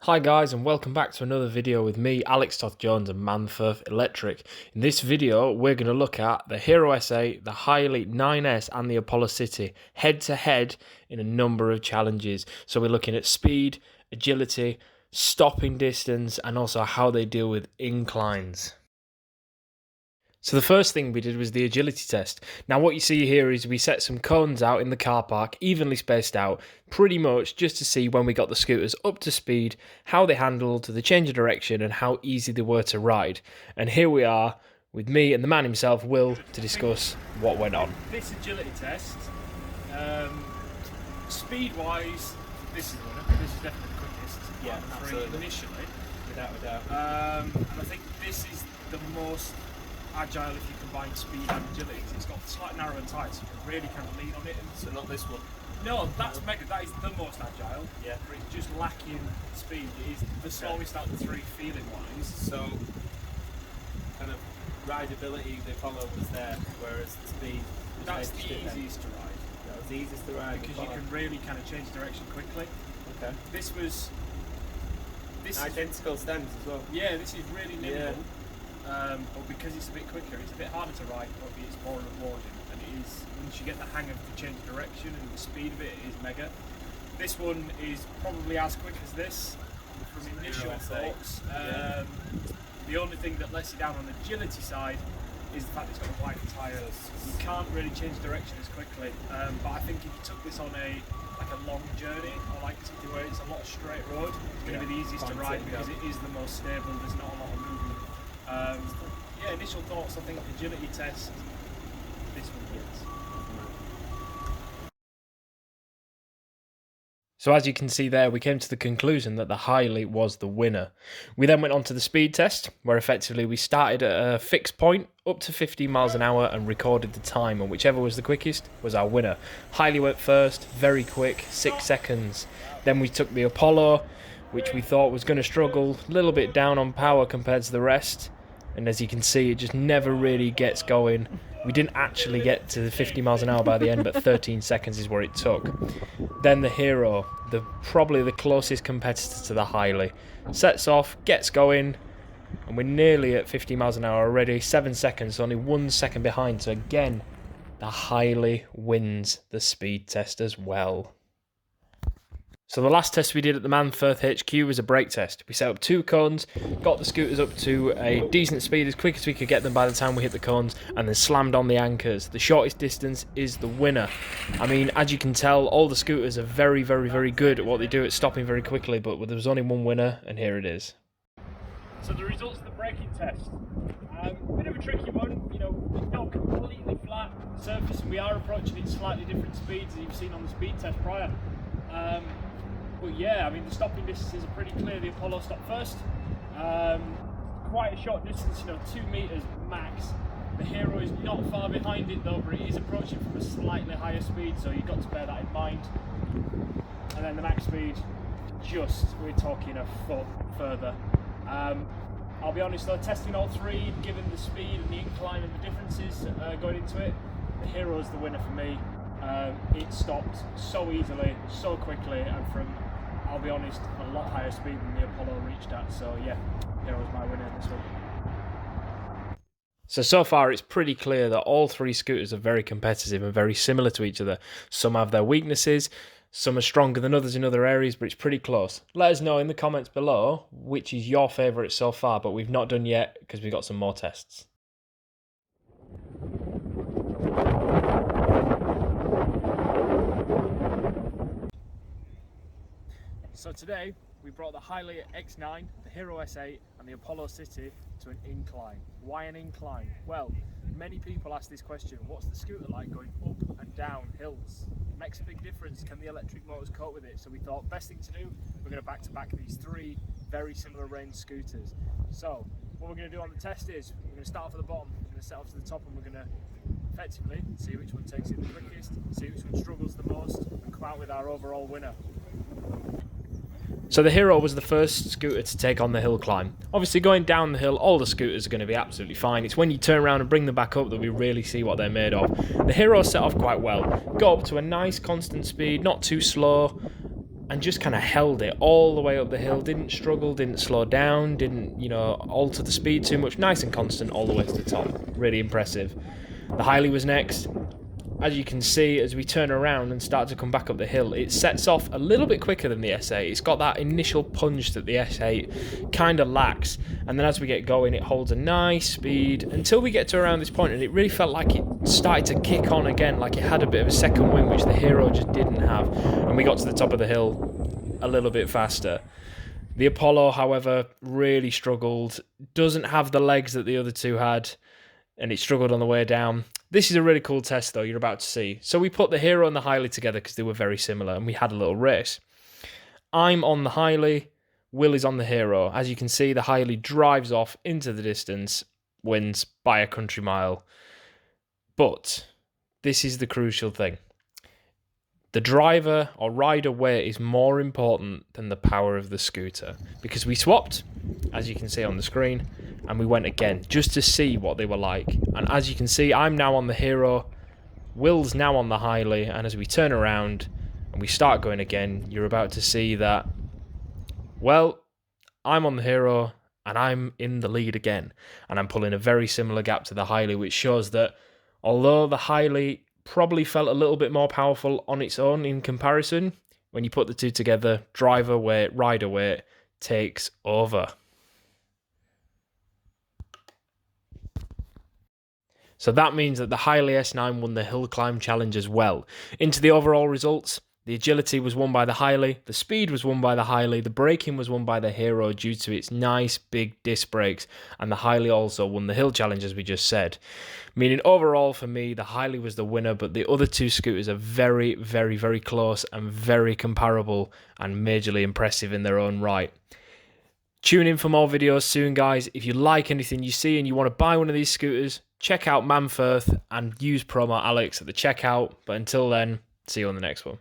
Hi guys, and welcome back to another video with me, Alex Toth-Jones and Manfirth Electric. In this video, we're going to look at the Hero SA, the Hiley 9S and the Apollo City head to head in a number of challenges. So we're looking at speed, agility, stopping distance, and also how they deal with inclines. So the first thing we did was the agility test. Now what you see here is we set some cones out in the car park, evenly spaced out, pretty much just to see when we got the scooters up to speed, how they handled, the change of direction, and how easy they were to ride. And here we are with me and the man himself, Will, to discuss what went on. This agility test, speed-wise, this is the winner. This is definitely the quickest. Yeah, absolutely. Initially. Without a doubt. And I think this is the most agile if you combine speed and agility. It's got slightly narrower tyres, so you can really kind of lean on it. So not this one. No, that's mega. That is the most agile. Yeah. But it's just lacking speed. It is the slowest out of the three feeling-wise. So kind of rideability, the Apollo was there, whereas the speed was That's the different. easiest to ride. That was the easiest to ride. Because you can really kind of change direction quickly. Okay. This is Identical stems as well. Yeah, this is really nimble. Yeah. But because it's a bit quicker, it's a bit harder to ride, but it's more rewarding. And it is, once you get the hang of the change of direction and the speed of it, it is mega. This one is probably as quick as this from initial thoughts. The only thing that lets you down on the agility side is the fact it's got a wider tyres. You can't really change direction as quickly. But I think if you took this on a long journey, or like where it's a lot of straight road, it's going to be the easiest to ride because it is the most stable. There's not a lot of movement. Yeah, initial thoughts. I think agility test. This one gets. So as you can see there, we came to the conclusion that the Hiley was the winner. We then went on to the speed test, where effectively we started at a fixed point, up to 15 miles an hour, and recorded the time, and whichever was the quickest was our winner. Hiley went first, very quick, 6 seconds. Then we took the Apollo, which we thought was going to struggle, a little bit down on power compared to the rest, and as you can see, it just never really gets going. We didn't actually get to the 50 miles an hour by the end, but 13 seconds is what it took. Then the Hero, probably the closest competitor to the Hiley, sets off, gets going, and we're nearly at 50 miles an hour already. 7 seconds, only 1 second behind. So again, the Hiley wins the speed test as well. So the last test we did at the Manfirth HQ was a brake test. We set up 2 cones, got the scooters up to a decent speed as quick as we could get them by the time we hit the cones, and then slammed on the anchors. The shortest distance is the winner. I mean, as you can tell, all the scooters are very, very, very good at what they do at stopping very quickly, but there was only one winner, and here it is. So the results of the braking test. A bit of a tricky one, it's not completely flat surface, and we are approaching it slightly different speeds as you've seen on the speed test prior. But yeah, I mean, the stopping distances are pretty clear. The Apollo stopped first. Quite a short distance, 2 meters max. The Hero is not far behind it though, but it is approaching from a slightly higher speed, so you've got to bear that in mind. And then the max speed, we're talking a foot further. I'll be honest though, testing all 3, given the speed and the incline and the differences going into it, the Hero is the winner for me. It stopped so easily, so quickly, and from, I'll be honest, a lot higher speed than the Apollo reached at. So yeah, Hero's my winner in this one. So far it's pretty clear that all 3 scooters are very competitive and very similar to each other. Some have their weaknesses, some are stronger than others in other areas, but it's pretty close. Let us know in the comments below which is your favourite so far, but we've not done yet because we've got some more tests. So today we brought the Hiley X9, the Hero S8 and the Apollo City to an incline. Why an incline? Well, many people ask this question, what's the scooter like going up and down hills? It makes a big difference, can the electric motors cope with it? So we thought best thing to do, we're going to back to back these 3 very similar range scooters. So what we're going to do on the test is, we're going to start off at the bottom, we're going to set off to the top, and we're going to effectively see which one takes it the quickest, see which one struggles the most, and come out with our overall winner. So the Hero was the first scooter to take on the hill climb. Obviously going down the hill, all the scooters are going to be absolutely fine. It's when you turn around and bring them back up that we really see what they're made of. The Hero set off quite well. Got up to a nice constant speed, not too slow. and just kind of held it all the way up the hill. Didn't struggle, didn't slow down, didn't, alter the speed too much. Nice and constant all the way to the top. Really impressive. The Hiley was next. As you can see, as we turn around and start to come back up the hill, it sets off a little bit quicker than the S8. It's got that initial punch that the S8 kind of lacks. And then as we get going, it holds a nice speed until we get to around this point, and it really felt like it started to kick on again, like it had a bit of a second wind, which the Hero just didn't have. And we got to the top of the hill a little bit faster. The Apollo, however, really struggled. Doesn't have the legs that the other two had, and it struggled on the way down. This is a really cool test, though, you're about to see. So we put the Hero and the Hiley together because they were very similar, and we had a little race. I'm on the Hiley, Will is on the Hero. As you can see, the Hiley drives off into the distance, wins by a country mile. But this is the crucial thing. The driver or rider weight is more important than the power of the scooter, because we swapped, as you can see on the screen, and we went again just to see what they were like. And as you can see, I'm now on the Hero, Will's now on the Hiley, and as we turn around and we start going again, you're about to see that, well, I'm on the Hero and I'm in the lead again, and I'm pulling a very similar gap to the Hiley, which shows that although the Hiley probably felt a little bit more powerful on its own in comparison, when you put the two together, driver weight, rider weight takes over. So that means that the Hiley S9 won the Hill Climb Challenge as well. Into the overall results, the agility was won by the Hiley, the speed was won by the Hiley, the braking was won by the Hero due to its nice big disc brakes, and the Hiley also won the Hill Challenge, as we just said. Meaning overall for me, the Hiley was the winner, but the other two scooters are very, very, very close and very comparable and majorly impressive in their own right. Tune in for more videos soon, guys. If you like anything you see and you want to buy one of these scooters, check out Manfirth and use promo Alex at the checkout. But until then, see you on the next one.